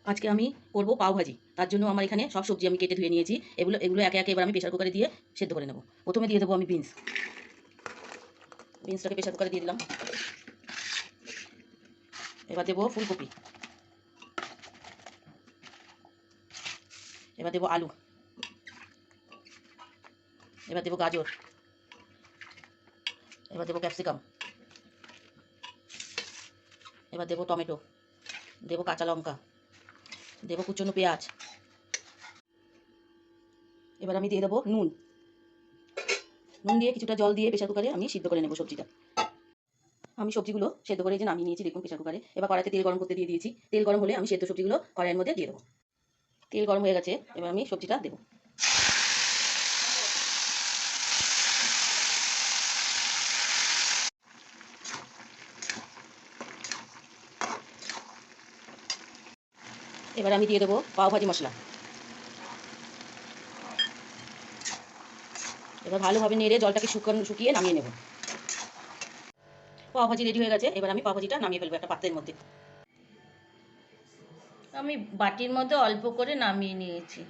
আজকে আমি করব পাও ভাজি। তার জন্য আমার এখানে সব সবজি আমি কেটে ধুয়ে নিয়েছি। এগুলো এগুলো একে একে এবার আমি প্রেসার কুকারে দিয়ে সেদ্ধ করে নেব। প্রথমে দিয়ে দেবো আমি বিনস। বিনসটাকে প্রেসার কুকারে দিয়ে দিলাম। এবার দেবো ফুলকপি। এবার দেবো আলু। এবার দেবো গাজর। এবার দেবো ক্যাপসিকাম। এবার দেবো টমেটো। দেবো কাঁচা লঙ্কা। দেবো কুচনো পেঁয়াজ। এবার আমি দিয়ে দেবো নুন। নুন দিয়ে কিছুটা জল দিয়ে প্রেসার কুকারে আমি সিদ্ধ করে নেবো সবজিটা। আমি সবজিগুলো সেদ্ধ করে যে নামিয়ে নিয়েছি দেখুন প্রেসার কুকারে। এবার কড়াইতে তেল গরম করতে দিয়ে দিয়েছি। তেল গরম হলে আমি সেদ্ধ সবজিগুলো কড়াইয়ের মধ্যে দিয়ে দেবো। তেল গরম হয়ে গেছে, এবার আমি সবজিটা দেবো। এবার আমি দিয়ে দেবো পাও ভাজি মশলা। এবার ভালোভাবে নেড়ে জলটাকে শুকিয়ে নামিয়ে নেব। পাও ভাজি রেডি হয়ে গেছে, এবার আমি পাও ভাজিটা নামিয়ে ফেলবো একটা পাত্রের মধ্যে। আমি বাটির মধ্যে অল্প করে নামিয়ে নিয়েছি।